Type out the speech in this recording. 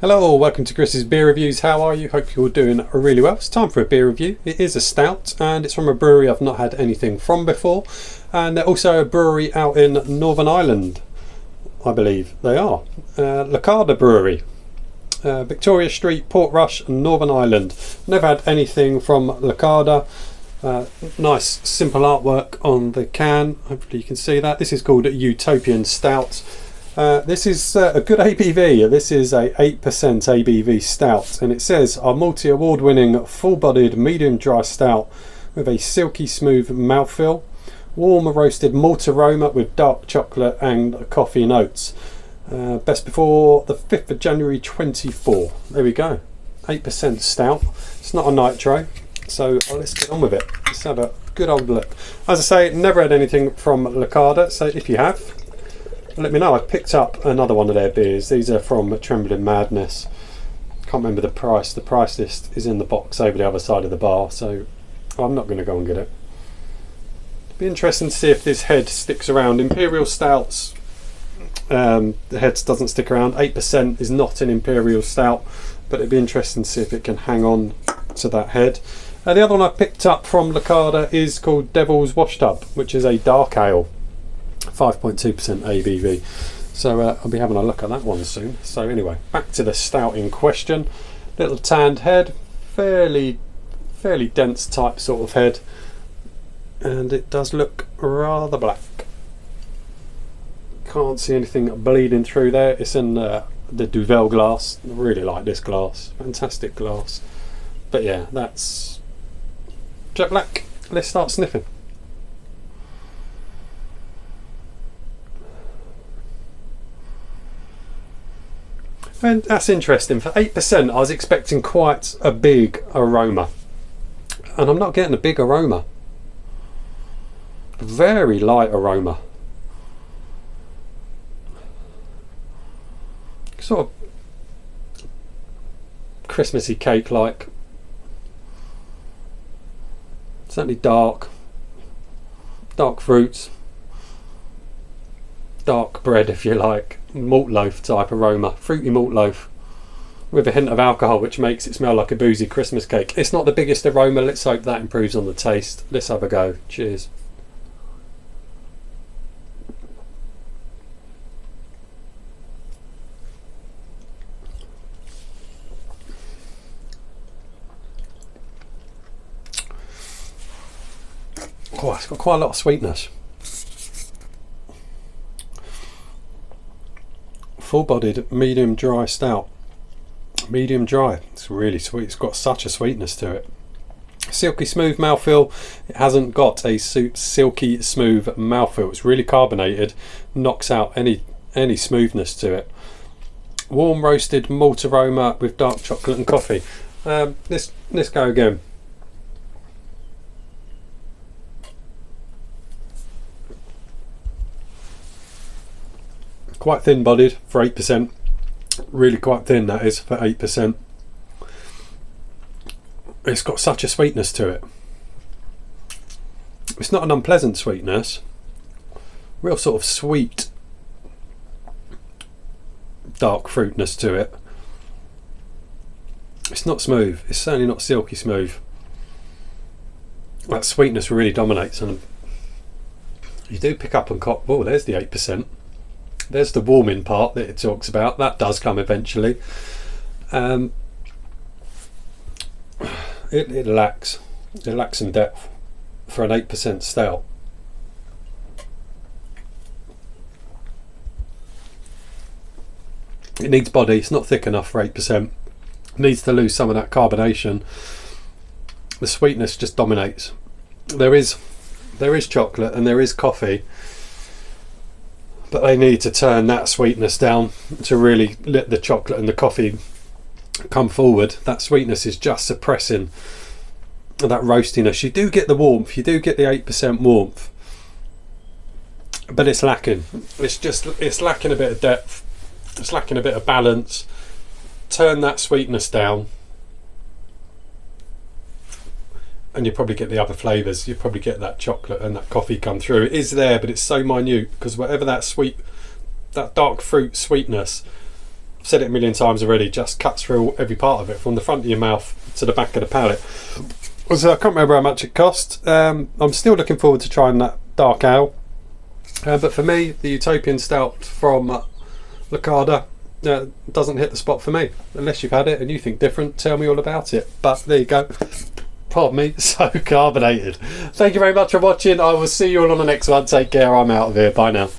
Hello, welcome to Chris's Beer Reviews. How are you? Hope you're doing really well. It's time for a beer review. It is a stout and it's from a brewery I've not had anything from before, and they're also a brewery out in Northern Ireland, I believe they are. Lacada Brewery, Victoria Street, Portrush, Northern Ireland. Never had anything from Lacada. Nice simple artwork on the can, hopefully you can see that. This is called Utopian Stout. This is a good ABV. This is a 8% ABV stout, and it says our multi-award winning full-bodied medium dry stout with a silky smooth mouthfeel, warm roasted malt aroma with dark chocolate and coffee notes. Best before the 5th of January 24. There we go. 8% stout. It's not a nitro, so let's get on with it. Let's have a good old look. As I say, never had anything from Lacada, so if you have, let me know. I picked up another one of their beers. These are from Trembling Madness. Can't remember the price. The price list is in the box over the other side of the bar, so I'm not going to go and get it. Be interesting to see if this head sticks around. Imperial stouts, the head doesn't stick around. 8% is not an Imperial stout, but it'd be interesting to see if it can hang on to that head. The other one I picked up from Lacada is called Devil's Washtub, which is a dark ale. 5.2% ABV, so I'll be having a look at that one soon. So anyway, back to the stout in question. Little tanned head, fairly dense type sort of head, and it does look rather black. Can't see anything bleeding through there. It's in the Duvel glass. I really like this glass, fantastic glass. But yeah, that's jet black. Let's start sniffing. And that's interesting. For 8%, I was expecting quite a big aroma, and I'm not getting a big aroma. Very light aroma. Sort of Christmassy cake like. Certainly dark fruits, dark bread if you like. Malt loaf type aroma, fruity malt loaf with a hint of alcohol, which makes it smell like a boozy Christmas cake. It's not the biggest aroma. Let's hope that improves on the taste. Let's have a go. Cheers. Oh, it's got quite a lot of sweetness. Full-bodied medium dry stout. Medium dry. It's really sweet. It's got such a sweetness to it. Silky smooth mouthfeel. It hasn't got a silky smooth mouthfeel. It's really carbonated. Knocks out any smoothness to it. Warm roasted malt aroma with dark chocolate and coffee. Let's go again. Quite thin bodied for 8%, really quite thin that is for 8%. It's got such a sweetness to it. It's not an unpleasant sweetness, real sort of sweet dark fruitness to it. It's not smooth, it's certainly not silky smooth. That sweetness really dominates, and you do pick up on oh, there's the 8%. There's the warming part that it talks about. That does come eventually. It lacks some depth for an 8% stout. It needs body. It's not thick enough for 8%. It needs to lose some of that carbonation. The sweetness just dominates. There is chocolate and there is coffee, but they need to turn that sweetness down to really let the chocolate and the coffee come forward. That sweetness is just suppressing that roastiness. You do get the warmth, you do get the 8% warmth, but it's lacking. It's lacking a bit of depth, it's lacking a bit of balance. Turn that sweetness down and you probably get the other flavours. You probably get that chocolate and that coffee come through. It is there, but it's so minute, because whatever that dark fruit sweetness I've said it a million times already, just cuts through every part of it, from the front of your mouth to the back of the palate. So I can't remember how much it cost. I'm still looking forward to trying that dark ale. But for me, the Utopian Stout from Lacada doesn't hit the spot for me. Unless you've had it and you think different, tell me all about it. But there you go. Pardon me, so carbonated. Thank you very much for watching. I will see you all on the next one. Take care. I'm out of here. Bye now.